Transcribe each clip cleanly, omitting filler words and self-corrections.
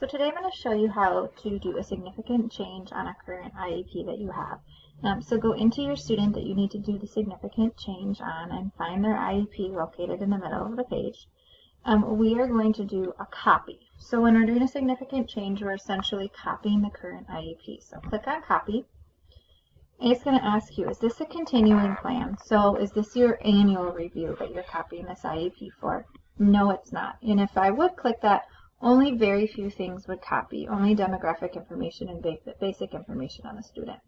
So today I'm going to show you how to do a significant change on a current IEP that you have. So go into your student that you need to do the significant change on and find their IEP located in the middle of the page. We are going to do a copy. So when we're doing a significant change, we're essentially copying the current IEP. So click on copy. And it's going to ask you, is this a continuing plan? So is this your annual review that you're copying this IEP for? No, it's not. And if I would click that, only very few things would copy, only demographic information and basic information on the student.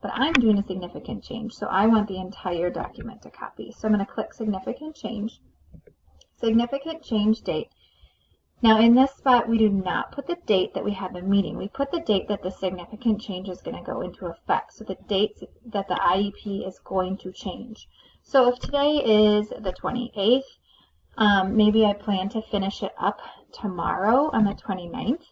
But I'm doing a significant change, so I want the entire document to copy. So I'm going to click significant change date. Now in this spot, we do not put the date that we had the meeting. We put the date that the significant change is going to go into effect. So the dates that the IEP is going to change. So if today is the 28th, maybe I plan to finish it up tomorrow on the 29th.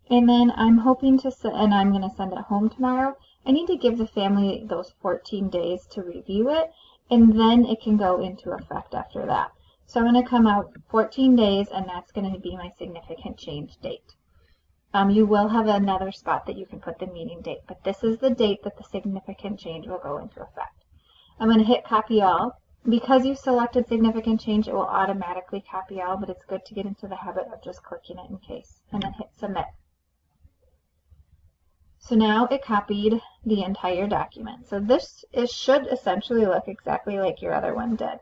And then I'm hoping to, and I'm going to send it home tomorrow. I need to give the family those 14 days to review it, and then it can go into effect after that. So I'm going to come out 14 days, and that's going to be my significant change date. You will have another spot that you can put the meeting date, but this is the date that the significant change will go into effect. I'm going to hit copy all. Because you selected significant change, it will automatically copy all, but it's good to get into the habit of just clicking it in case, and then hit submit. So now it copied the entire document. So this should essentially look exactly like your other one did.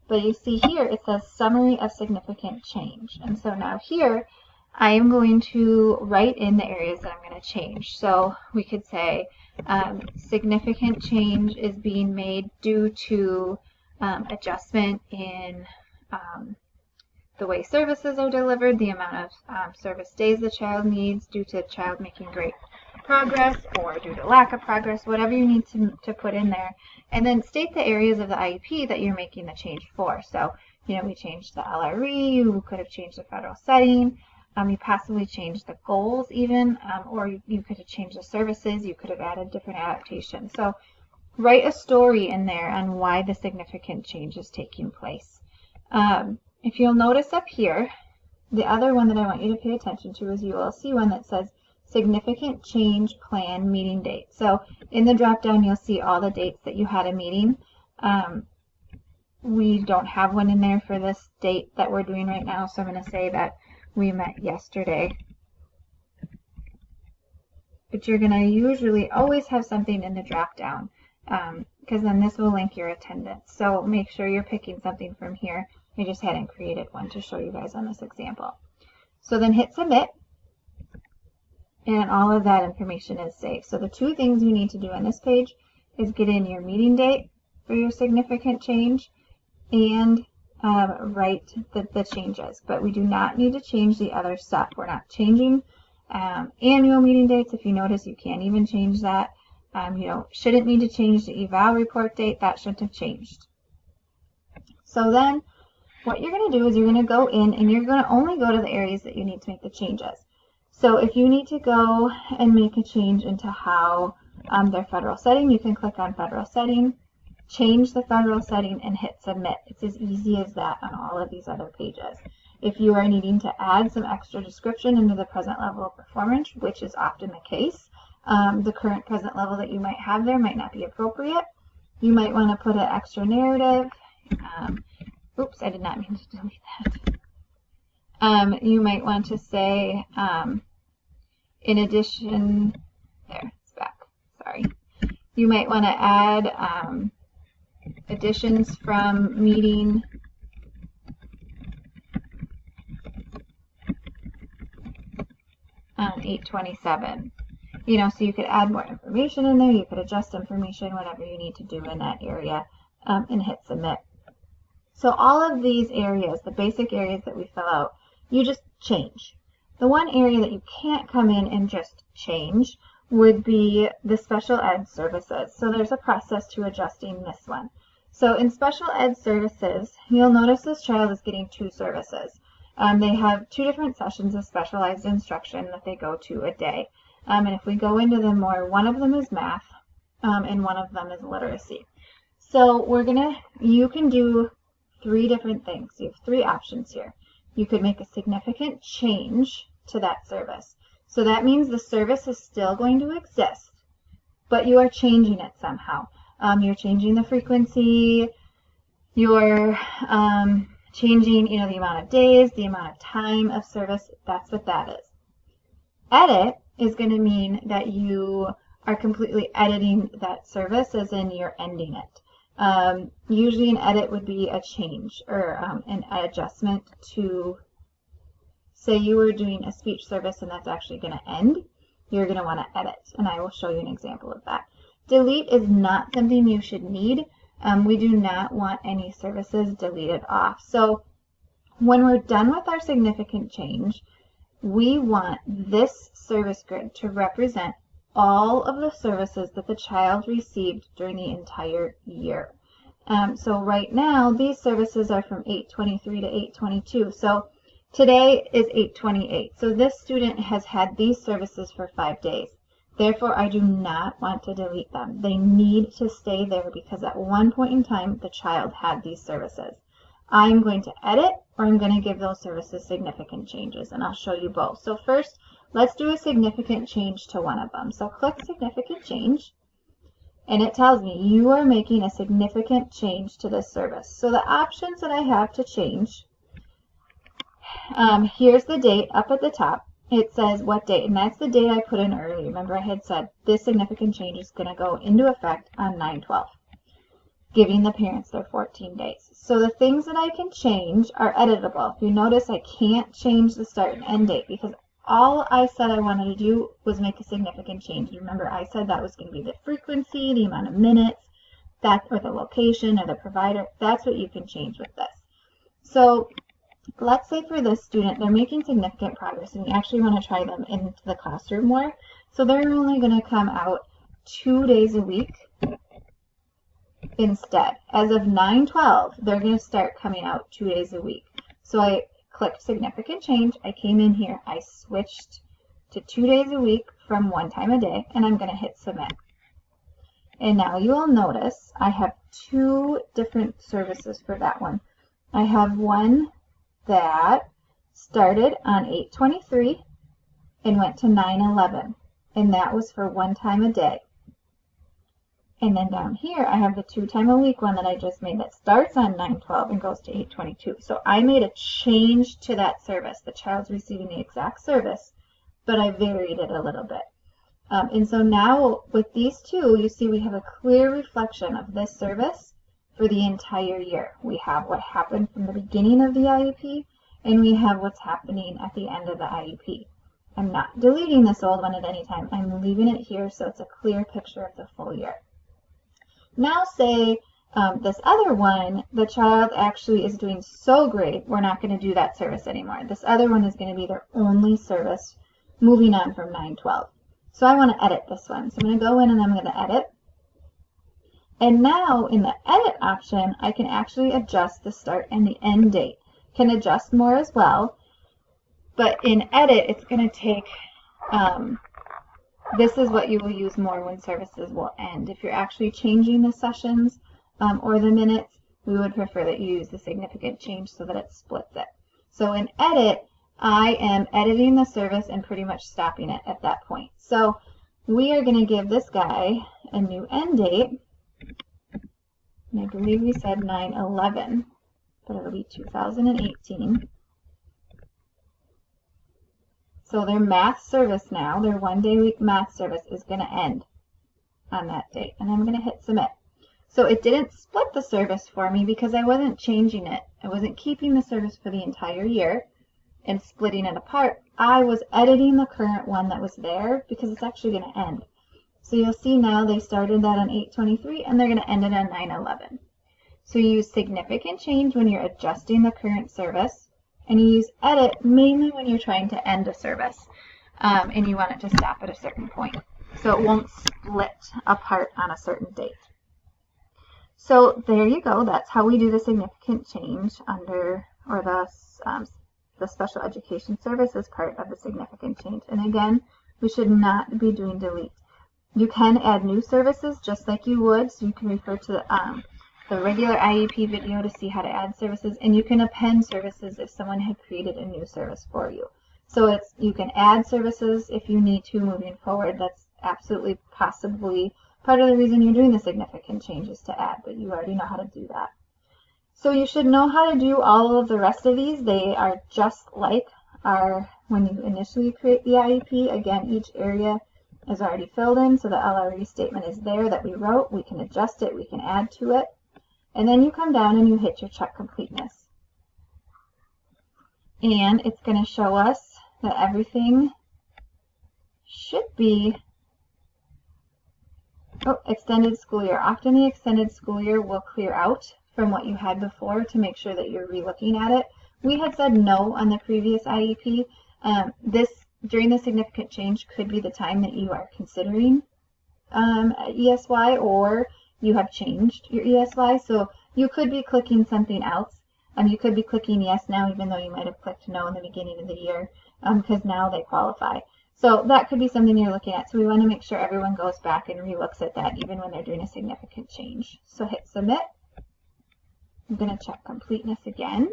But you see here, it says summary of significant change. And so now here, I am going to write in the areas that I'm going to change. So we could say significant change is being made due to adjustment in the way services are delivered, the amount of service days the child needs due to child making great progress or due to lack of progress, whatever you need to put in there. And then state the areas of the IEP that you're making the change for. So, you know, we changed the LRE, you could have changed the federal setting, you possibly changed the goals even, or you could have changed the services, you could have added different adaptations. So write a story in there on why the significant change is taking place. If you'll notice up here, the other one that I want you to pay attention to is you will see one that says significant change plan meeting date. So in the drop down you'll see all the dates that you had a meeting. We don't have one in there for this date that we're doing right now, so I'm going to say that we met yesterday. But you're going to usually always have something in the drop down. Because then this will link your attendance. So make sure you're picking something from here. I just hadn't created one to show you guys on this example. So then hit submit, and all of that information is saved. So the two things you need to do on this page is get in your meeting date for your significant change and write the changes. But we do not need to change the other stuff. We're not changing annual meeting dates. If you notice, you can't even change that. You shouldn't need to change the eval report date. That shouldn't have changed. So then what you're going to do is you're going to go in and you're going to only go to the areas that you need to make the changes. So if you need to go and make a change into how their federal setting, you can click on federal setting, change the federal setting, and hit submit. It's as easy as that on all of these other pages. If you are needing to add some extra description into the present level of performance, which is often the case, the current present level that you might have there might not be appropriate. You might want to put an extra narrative. Oops, I did not mean to delete that. You might want to say, in addition, there, it's back, sorry. You might want to add additions from meeting on 8/27. So you could add more information in there, you could adjust information, whatever you need to do in that area, and hit submit. So all of these areas, the basic areas that we fill out, you just change. The one area that you can't come in and just change would be the special ed services. So there's a process to adjusting this one. So in special ed services, you'll notice this child is getting 2 services. They have 2 different sessions of specialized instruction that they go to a day. And if we go into them more, one of them is math, and one of them is literacy. So you can do 3 different things. You have 3 options here. You could make a significant change to that service. So that means the service is still going to exist, but you are changing it somehow. You're changing the frequency, you're changing, the amount of days, the amount of time of service. That's what that is. Edit is going to mean that you are completely editing that service, as in you're ending it. Usually an edit would be a change or an adjustment to, say you were doing a speech service and that's actually going to end. You're going to want to edit, and I will show you an example of that. Delete is not something you should need. We do not want any services deleted off. So when we're done with our significant change, we want this service grid to represent all of the services that the child received during the entire year. So right now, these services are from 8/23 to 8/22. So today is 8/28. So this student has had these services for 5 days. Therefore, I do not want to delete them. They need to stay there because at one point in time, the child had these services. I'm going to edit, or I'm going to give those services significant changes, and I'll show you both. So first, let's do a significant change to one of them. So click significant change, and it tells me you are making a significant change to this service. So the options that I have to change, here's the date up at the top. It says what date, and that's the date I put in earlier. Remember I had said this significant change is going to go into effect on 9/12, giving the parents their 14 days. So the things that I can change are editable. If you notice, I can't change the start and end date because all I said I wanted to do was make a significant change. Remember, I said that was going to be the frequency, the amount of minutes, or the location, or the provider. That's what you can change with this. So let's say for this student, they're making significant progress and you actually want to try them into the classroom more. So they're only going to come out 2 days a week instead. As of 9/12, they're going to start coming out 2 days a week. So I clicked significant change. I came in here, I switched to 2 days a week from 1 time a day, and I'm going to hit submit. And now you will notice I have 2 different services for that one. I have one that started on 8/23 and went to 9/11, and that was for 1 time a day. And then down here I have the 2 time a week one that I just made that starts on 9/12 and goes to 8/22. So I made a change to that service. The child's receiving the exact service, but I varied it a little bit. And so now with these 2, you see we have a clear reflection of this service for the entire year. We have what happened from the beginning of the IEP, and we have what's happening at the end of the IEP. I'm not deleting this old one at any time. I'm leaving it here so it's a clear picture of the full year. Now say this other one, the child actually is doing so great, we're not going to do that service anymore. This other one is going to be their only service moving on from 9/12. So I want to edit this one. So I'm going to go in and I'm going to edit. And now in the edit option, I can actually adjust the start and the end date. Can adjust more as well. But in edit, it's going to take, this is what you will use more when services will end. If you're actually changing the sessions or the minutes, we would prefer that you use the significant change so that it splits it. So in edit, I am editing the service and pretty much stopping it at that point. So we are going to give this guy a new end date. And I believe we said 9/11, but it'll be 2018. So their math service now, their 1 day a week math service is going to end on that date. And I'm going to hit submit. So it didn't split the service for me because I wasn't changing it. I wasn't keeping the service for the entire year and splitting it apart. I was editing the current one that was there because it's actually going to end. So you'll see now they started that on 8/23 and they're going to end it on 9/11. So you use significant change when you're adjusting the current service, and you use edit mainly when you're trying to end a service and you want it to stop at a certain point. So it won't split apart on a certain date. So there you go. That's how we do the significant change under, or the special education services part of the significant change. And again, we should not be doing delete. You can add new services just like you would, so you can refer to the regular IEP video to see how to add services, and you can append services if someone had created a new service for you. So you can add services if you need to moving forward. That's absolutely possibly part of the reason you're doing the significant changes to add, but you already know how to do that. So you should know how to do all of the rest of these. They are just like when you initially create the IEP. Again, each area is already filled in, so the LRE statement is there that we wrote. We can adjust it, we can add to it. And then you come down and you hit your check completeness. And it's going to show us that everything should be extended school year. Often the extended school year will clear out from what you had before to make sure that you're re-looking at it. We had said no on the previous IEP. During the significant change could be the time that you are considering ESY, or you have changed your ESY. So you could be clicking something else. You could be clicking yes now, even though you might have clicked no in the beginning of the year, because now they qualify. So that could be something you're looking at. So we want to make sure everyone goes back and re-looks at that, even when they're doing a significant change. So hit submit. I'm going to check completeness again.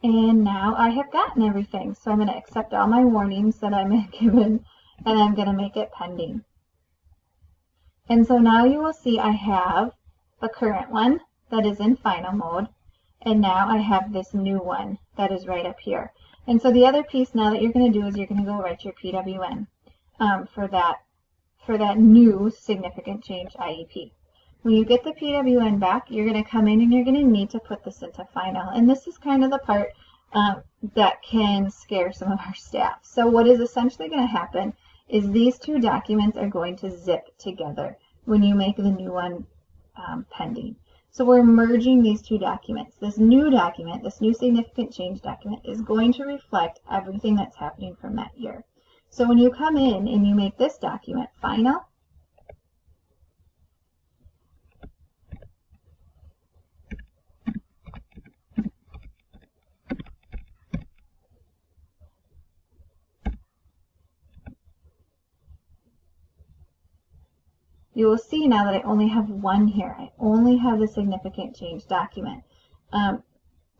And now I have gotten everything. So I'm going to accept all my warnings that I'm given, and I'm going to make it pending. And so now you will see I have the current one that is in final mode, and now I have this new one that is right up here. And so the other piece now that you're going to do is you're going to go write your PWN for that new significant change IEP. When you get the PWN back, you're going to come in and you're going to need to put this into final. And this is kind of the part that can scare some of our staff. So what is essentially going to happen is these two documents are going to zip together when you make the new one pending. So we're merging these two documents. This new document, this new significant change document, is going to reflect everything that's happening from that year. So when you come in and you make this document final, you will see now that I only have one here. I only have the significant change document.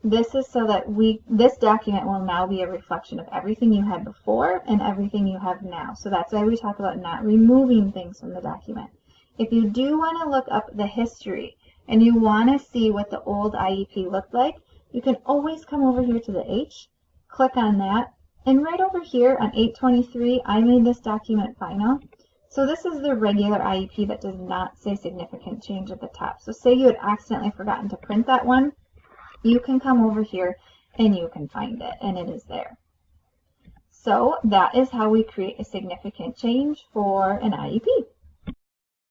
This is so that this document will now be a reflection of everything you had before and everything you have now. So that's why we talk about not removing things from the document. If you do want to look up the history and you want to see what the old IEP looked like, you can always come over here to the H, click on that, and right over here on 8/23, I made this document final. So this is the regular IEP that does not say significant change at the top. So say you had accidentally forgotten to print that one, you can come over here and you can find it, and it is there. So that is how we create a significant change for an IEP.